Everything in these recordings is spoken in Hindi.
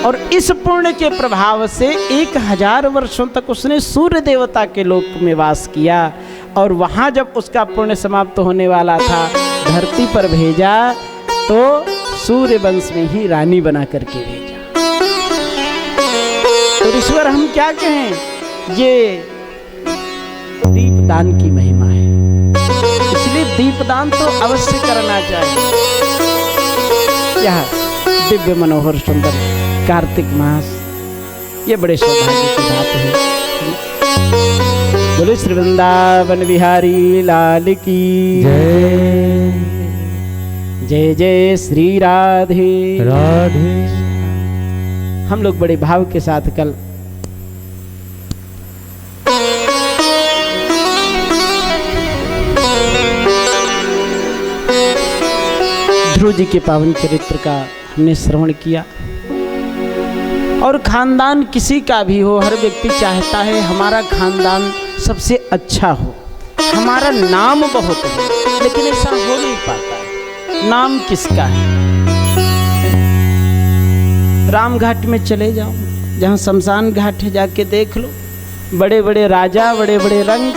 और इस पुण्य के प्रभाव से 1000 वर्षों तक उसने सूर्य देवता के लोक में वास किया। और वहाँ जब उसका पुण्य समाप्त होने वाला था, धरती पर भेजा तो सूर्य वंश में ही रानी बना करके भेजा। तो ईश्वर हम क्या कहें, ये दीपदान की महिमा है। इसलिए दीपदान तो अवश्य करना चाहिए। यह दिव्य मनोहर सुंदर कार्तिक मास, ये बड़े सौभाग्य की बात है। बोले श्री वृंदावन बिहारी लाल की जय। जय जय श्री राधे राधे। हम लोग बड़े भाव के साथ कल ध्रुव जी के पावन चरित्र का हमने श्रवण किया। और खानदान किसी का भी हो, हर व्यक्ति चाहता है हमारा खानदान सबसे अच्छा हो, हमारा नाम बहुत हो, लेकिन ऐसा हो नहीं पाता। नाम किसका है? राम घाट में चले जाओ, जहाँ शमशान घाट है, जाके देख लो। बड़े बड़े राजा, बड़े बड़े रंग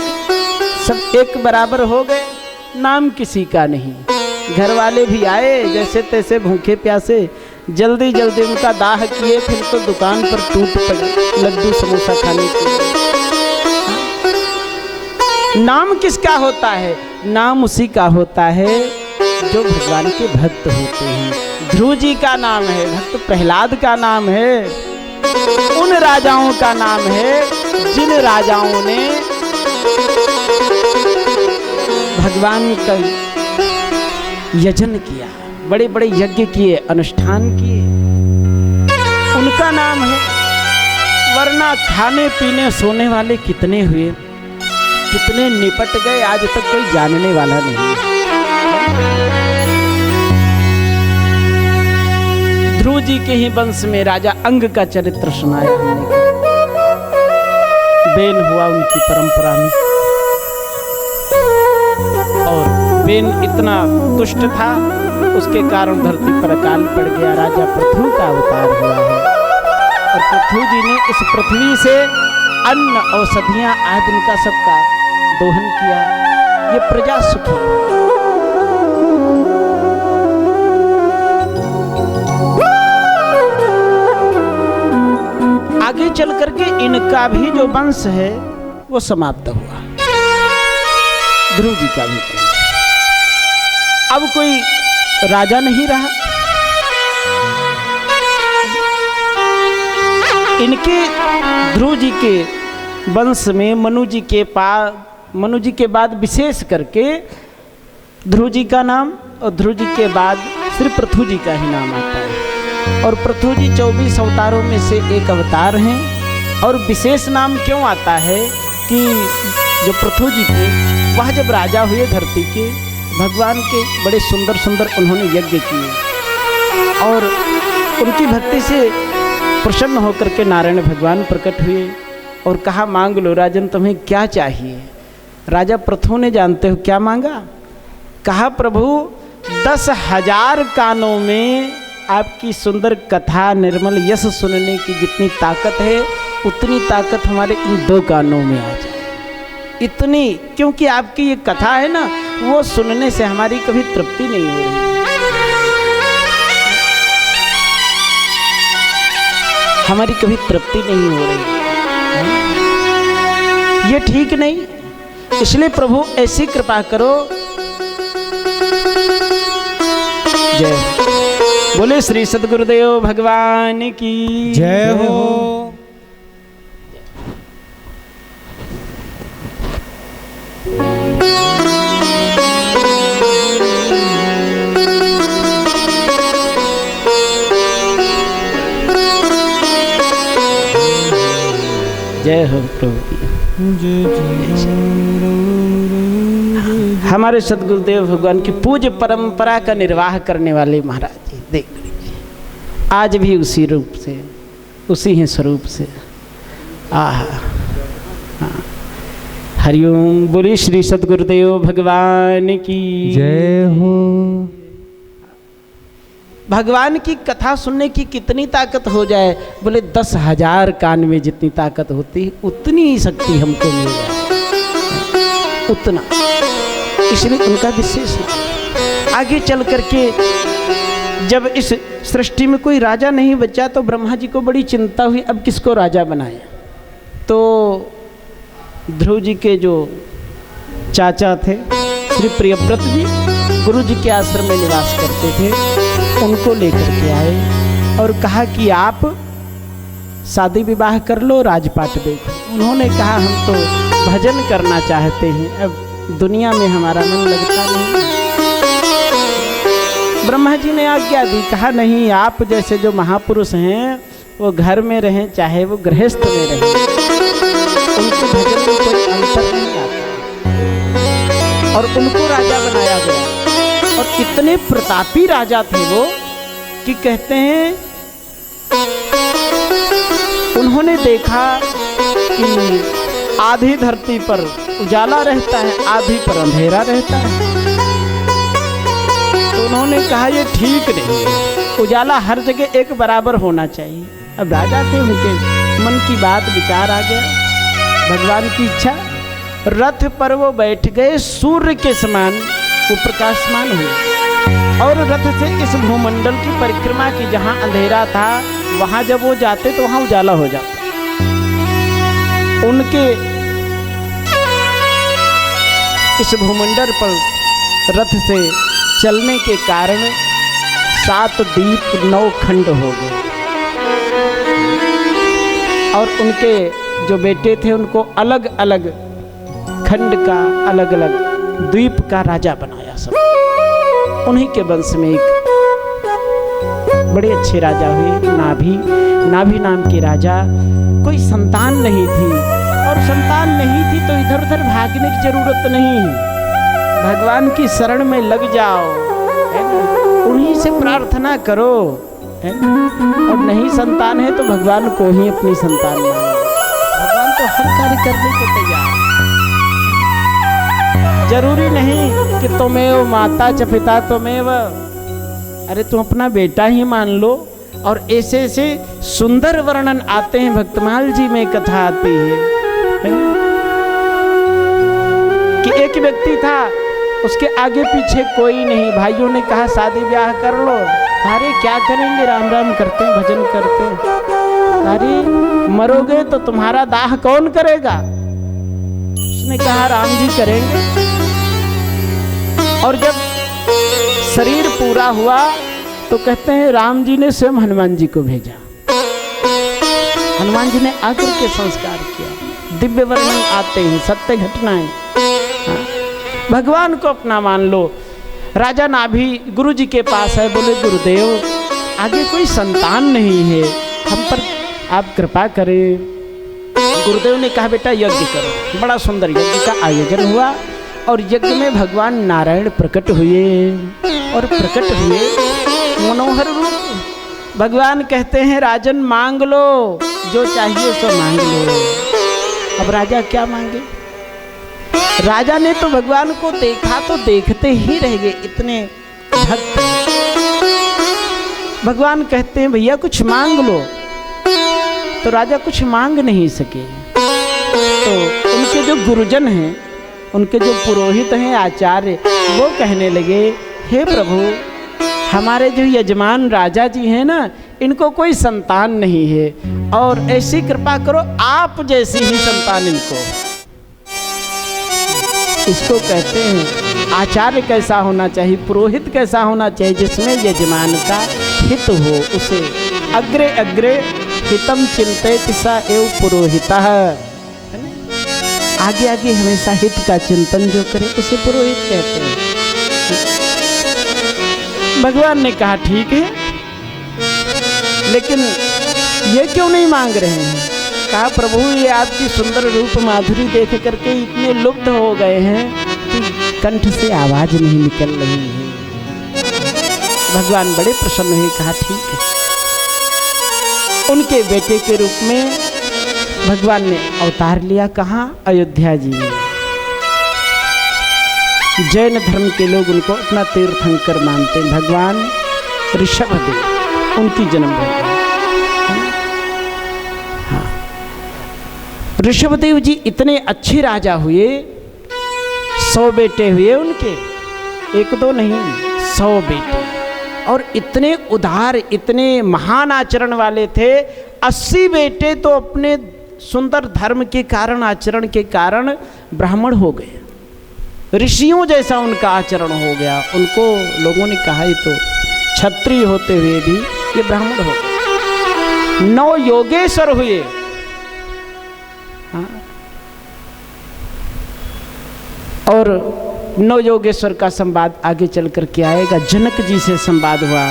सब एक बराबर हो गए, नाम किसी का नहीं। घर वाले भी आए जैसे तैसे भूखे प्यासे, जल्दी जल्दी उनका दाह किए, फिर तो दुकान पर टूट पड़े लड्डू समोसा खाने के लिए। नाम किसका होता है? नाम उसी का होता है जो भगवान के भक्त होते हैं। ध्रुव जी का नाम है, भक्त प्रहलाद का नाम है, उन राजाओं का नाम है जिन राजाओं ने भगवान का यजन किया, बड़े बड़े यज्ञ किए, अनुष्ठान किए, उनका नाम है। वरना खाने पीने सोने वाले कितने हुए, कितने निपट गए, आज तक कोई जानने वाला नहीं। ध्रुव जी के ही वंश में राजा अंग का चरित्र सुनाया हमने। बेन हुआ उनकी परंपरा में, और बेन इतना दुष्ट था, उसके कारण धरती पर अकाल पड़ गया। राजा पृथु का अवतार हुआ है, और पृथु जी ने इस पृथ्वी से अन्न औषधियां आदि का सबका दोहन किया। ये प्रजा सुखी। आगे चल करके इनका भी जो वंश है वो समाप्त हुआ, ध्रुव जी का भी वंश। अब कोई राजा नहीं रहा। इनके ध्रुव जी के वंश में मनु जी के बाद विशेष करके ध्रुव जी का नाम, और ध्रुव जी के बाद श्री पृथु जी का ही नाम आता है। और पृथु जी 24 अवतारों में से एक अवतार हैं। और विशेष नाम क्यों आता है कि जो पृथु जी थे, वह जब राजा हुए धरती के, भगवान के बड़े सुंदर सुंदर उन्होंने यज्ञ किए, और उनकी भक्ति से प्रसन्न होकर के नारायण भगवान प्रकट हुए और कहा, मांग लो राजन, तुम्हें क्या चाहिए? राजा पृथु ने जानते हो क्या मांगा? कहा, प्रभु 10,000 कानों में आपकी सुंदर कथा निर्मल यश सुनने की जितनी ताकत है, उतनी ताकत हमारे इन 2 कानों में आ जाए। इतनी, क्योंकि आपकी ये कथा है ना, वो सुनने से हमारी कभी तृप्ति नहीं हो रही। हमारी कभी तृप्ति नहीं हो रही, ये ठीक नहीं। इसलिए प्रभु ऐसी कृपा करो। जय बोले श्री सद्गुरुदेव भगवान की जय हो। जय हो प्रभु। हमारे सद्गुरुदेव भगवान की पूज्य परंपरा का निर्वाह करने वाले महाराज जी, देख लीजिए आज भी उसी रूप से, उसी ही स्वरूप से। हरिओम। बोली श्री सद्गुरुदेव भगवान की जय हो। भगवान की कथा सुनने की कितनी ताकत हो जाए, बोले 10,000 कान में जितनी ताकत होती उतनी ही शक्ति हमको मिल जाए, उतना। इसलिए उनका विशेष है। आगे चल करके जब इस सृष्टि में कोई राजा नहीं बचा तो ब्रह्मा जी को बड़ी चिंता हुई, अब किसको राजा बनाए। तो ध्रुव जी के जो चाचा थे श्री प्रियव्रत जी, गुरु जी के आश्रम में निवास करते थे, उनको लेकर के आए और कहा कि आप शादी विवाह कर लो, राजपाट देखो। उन्होंने कहा हम तो भजन करना चाहते हैं, अब दुनिया में हमारा मन लगता नहीं। ब्रह्मा जी ने आज्ञा दी, कहा नहीं, आप जैसे जो महापुरुष हैं वो घर में रहें चाहे वो गृहस्थ में रहें, उनको भजन में कोई अंतर नहीं आता। और उनको राजा बनाया गया और इतने प्रतापी राजा थे वो कि कहते हैं उन्होंने देखा कि आधी धरती पर उजाला रहता है, आधी पर अंधेरा रहता है। तो उन्होंने कहा ये ठीक नहीं है, उजाला हर जगह एक बराबर होना चाहिए। अब राजा थे, उनके मन की बात विचार आ गया, भगवान की इच्छा। रथ पर वो बैठ गए, सूर्य के समान वो प्रकाशमान हुए और रथ से इस भूमंडल की परिक्रमा की, जहाँ अंधेरा था वहाँ जब वो जाते तो वहाँ उजाला हो जाता। उनके इस भूमंडल पर रथ से चलने के कारण 7 दीप 9 खंड हो गए और उनके जो बेटे थे उनको अलग अलग खंड का, अलग अलग द्वीप का राजा बनाया सब। उन्हीं के वंश में एक बड़े अच्छे राजा हुए, नाभि नाम के राजा। कोई संतान नहीं थी और संतान नहीं थी तो इधर उधर भागने की जरूरत नहीं, भगवान की शरण में लग जाओ, है ना? उन्हीं से प्रार्थना करो, है ना? और नहीं संतान है तो भगवान को ही अपनी संतान मानो। भगवान तो हर कार्य करने को तैयार है। जरूरी नहीं कि तुम्हें माता च पिता तुम्हें, अरे तुम अपना बेटा ही मान लो। और ऐसे ऐसे सुंदर वर्णन आते हैं, भक्तमाल जी में कथा आती है कि एक व्यक्ति था, उसके आगे पीछे कोई नहीं, भाइयों ने कहा शादी ब्याह कर लो। अरे क्या करेंगे, राम राम करते हैं, भजन करते हैं। अरे मरोगे तो तुम्हारा दाह कौन करेगा? उसने कहा राम जी करेंगे। और जब शरीर पूरा हुआ तो कहते हैं राम जी ने स्वयं हनुमान जी को भेजा। हनुमान जी ने आकर के संस्कार किया। दिव्य वर्णन आते हैं, सत्य घटनाएं। भगवान को अपना मान लो। राजा नाभि गुरु जी के पास है, बोले गुरुदेव आगे कोई संतान नहीं है, हम पर आप कृपा करें। गुरुदेव ने कहा बेटा यज्ञ करो। बड़ा सुंदर यज्ञ का आयोजन हुआ और यज्ञ में भगवान नारायण प्रकट हुए और प्रकट हुए मनोहर रूप। भगवान कहते हैं राजन मांग लो, जो चाहिए सो मांग लो। अब राजा क्या मांगे? राजा ने तो भगवान को देखा तो देखते ही रह गए, इतने भक्त। भगवान कहते हैं भैया कुछ मांग लो, तो राजा कुछ मांग नहीं सके। तो उनके जो गुरुजन हैं, उनके जो पुरोहित हैं, आचार्य, वो कहने लगे हे प्रभु हमारे जो यजमान राजा जी हैं ना, इनको कोई संतान नहीं है और ऐसी कृपा करो आप जैसी ही संतान इनको। इसको कहते हैं आचार्य कैसा होना चाहिए, पुरोहित कैसा होना चाहिए, जिसमें यजमान का हित हो, उसे अग्रे अग्रे हितम चिंतित सा एव पुरोहितः। आगे आगे हमेशा हित का चिंतन जो करे उसे पुरोहित कहते हैं। भगवान ने कहा ठीक है, लेकिन ये क्यों नहीं मांग रहे हैं? कहा प्रभु ये आपकी सुंदर रूप माधुरी देख करके इतने लुब्ध हो गए हैं कि कंठ से आवाज नहीं निकल रही है। भगवान बड़े प्रसन्न हुए, कहा ठीक है। उनके बेटे के रूप में भगवान ने अवतार लिया। कहाँ? अयोध्या जी में। जैन धर्म के लोग उनको अपना तीर्थंकर मानते हैं। भगवान ऋषभदेव, उनकी जन्मभूमि। हाँ, ऋषभदेव जी इतने अच्छे राजा हुए, 100 बेटे हुए उनके, एक दो नहीं, 100 बेटे, और इतने उदार, इतने महान आचरण वाले थे। 80 बेटे तो अपने सुंदर धर्म के कारण, आचरण के कारण ब्राह्मण हो गए। ऋषियों जैसा उनका आचरण हो गया। उनको लोगों ने कहा ही तो क्षत्रिय होते हुए भी ये ब्राह्मण हो गए। 9 योगेश्वर हुए। हाँ? और 9 योगेश्वर का संवाद आगे चल कर के आएगा। जनक जी से संवाद हुआ।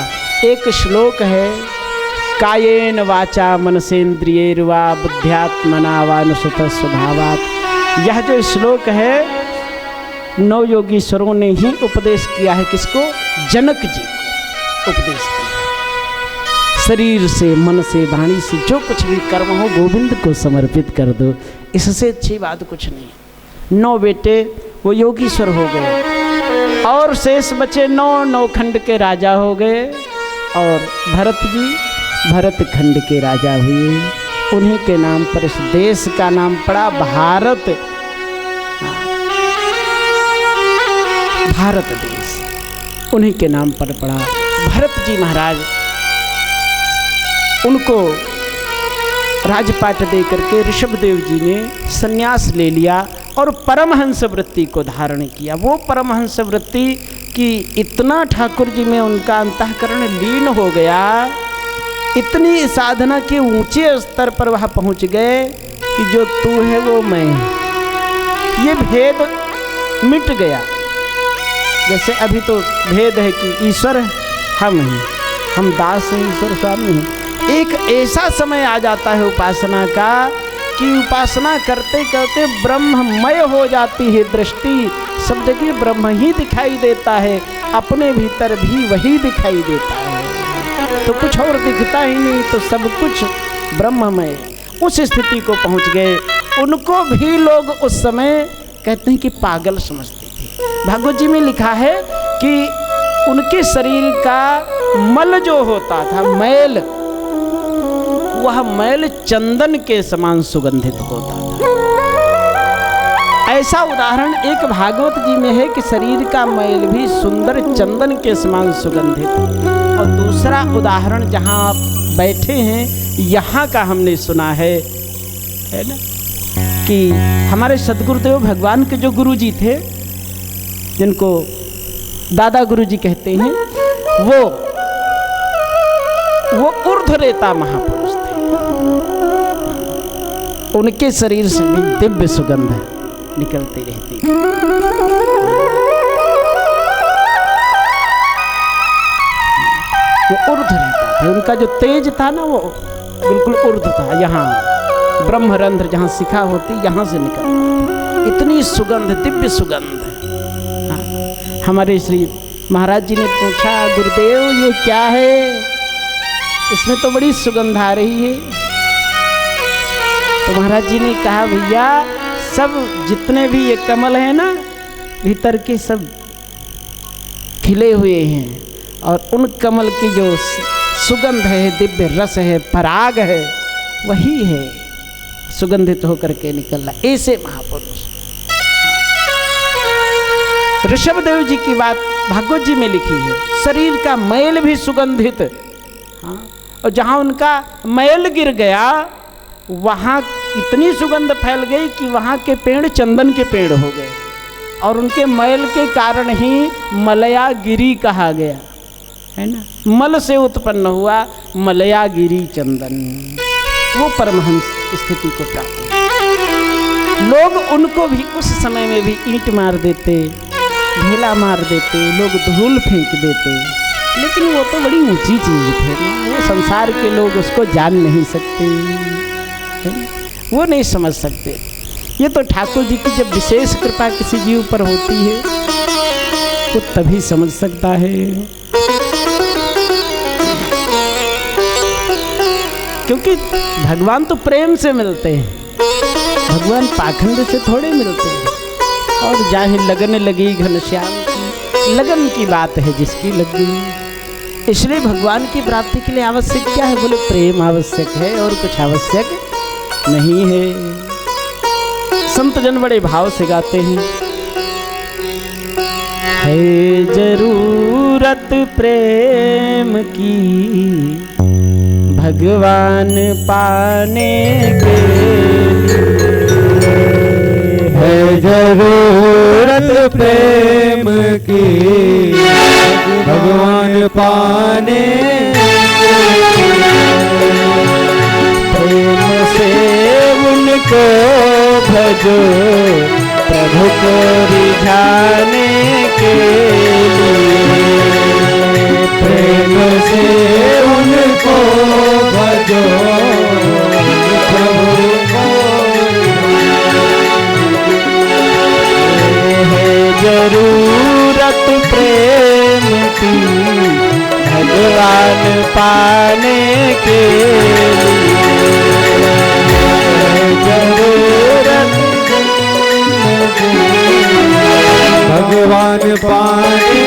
एक श्लोक है, कायेन वाचा मनसेन्द्रियैर्वा बुद्ध्यात्मना वानुसुत स्वभावात्। यह जो श्लोक है 9 योगीश्वरों ने ही उपदेश किया है। किसको? जनक जी को उपदेश किया। शरीर से, मन से, वाणी से जो कुछ भी कर्म हो गोविंद को समर्पित कर दो, इससे अच्छी बात कुछ नहीं। 9 बेटे वो योगीश्वर हो गए और शेष बचे 9 खंड के राजा हो गए। और भरत जी भरत खंड के राजा हुए। उन्हीं के नाम पर इस देश का नाम पड़ा भारत। भारत देश उन्हीं के नाम पर पड़ा। भरत जी महाराज, उनको राजपाट दे करके ऋषभदेव जी ने संन्यास ले लिया और परमहंस वृत्ति को धारण किया। वो परमहंस वृत्ति कि इतना ठाकुर जी में उनका अंतःकरण लीन हो गया, इतनी साधना के ऊंचे स्तर पर वह पहुंच गए कि जो तू है वो मैं, ये भेद मिट गया। जैसे अभी तो भेद है कि ईश्वर हम हैं, हम दास हैं, ईश्वर स्वामी हैं। एक ऐसा समय आ जाता है उपासना का कि उपासना करते करते ब्रह्ममय हो जाती है दृष्टि। सब जगह ब्रह्म ही दिखाई देता है, अपने भीतर भी वही दिखाई देता है, तो कुछ और दिखता ही नहीं, तो सब कुछ ब्रह्ममय। उस स्थिति को पहुंच गए। उनको भी लोग उस समय कहते हैं कि पागल समझते थे। भागवत जी में लिखा है कि उनके शरीर का मल जो होता था, मैल, वह मैल चंदन के समान सुगंधित होता था। ऐसा उदाहरण एक भागवत जी में है कि शरीर का मैल भी सुंदर चंदन के समान सुगंधित। और दूसरा उदाहरण जहाँ आप बैठे हैं यहाँ का हमने सुना है ना, कि हमारे सद्गुरुदेव भगवान के जो गुरु जी थे, जिनको दादा गुरु जी कहते हैं, वो ऊर्ध्वरेता महापुरुष थे। उनके शरीर से भी दिव्य सुगंध निकलती रहती। वो ऊर्ध्वरेता थे। उनका जो तेज था ना, वो बिल्कुल ऊर्ध्व था। यहाँ ब्रह्मरंध्र जहाँ शिखा होती, यहाँ से निकल इतनी सुगंध, दिव्य सुगंध। हमारे श्री महाराज जी ने पूछा, गुरुदेव ये क्या है, इसमें तो बड़ी सुगंध आ रही है। तो महाराज जी ने कहा, भैया सब जितने भी ये कमल हैं ना, भीतर के सब खिले हुए हैं, और उन कमल की जो सुगंध है, दिव्य रस है, पराग है, वही है सुगंधित होकर के निकल रहा। ऐसे महापुरुष ऋषभदेव जी की बात भागवत जी में लिखी है। शरीर का मैल भी सुगंधित। हाँ, और जहाँ उनका मैल गिर गया, वहाँ इतनी सुगंध फैल गई कि वहाँ के पेड़ चंदन के पेड़ हो गए। और उनके मैल के कारण ही मलयागिरी कहा गया है ना। मल से उत्पन्न हुआ मलयागिरी चंदन, वो परमहंस स्थिति को प्राप्त हुआ। लोग उनको भी उस समय में भी ईंट मार देते, ढेला मार देते, लोग धूल फेंक देते, लेकिन वो तो बड़ी ऊंची चीज थे। वो संसार के लोग उसको जान नहीं सकते, वो नहीं समझ सकते। ये तो ठाकुर जी की जब विशेष कृपा किसी जीव पर होती है, वो तभी समझ सकता है। क्योंकि भगवान तो प्रेम से मिलते हैं, भगवान पाखंड से थोड़े मिलते हैं। और जाहिर लगन लगी घनश्याम की, लगन की बात है जिसकी लगी। इसलिए भगवान की प्राप्ति के लिए आवश्यक क्या है? बोले प्रेम आवश्यक है और कुछ आवश्यक नहीं है। संत जन बड़े भाव से गाते हैं, है जरूरत प्रेम की भगवान पाने के लिए, है जरूरत प्रेम की भगवान पाने प्रेम से उनको भजो प्रभु को रिझाने के लिए, प्रेम से उनको भजो प्रभु को है जरूरत प्रेम की भगवान पाने के लिए, जरूरत भगवान पाने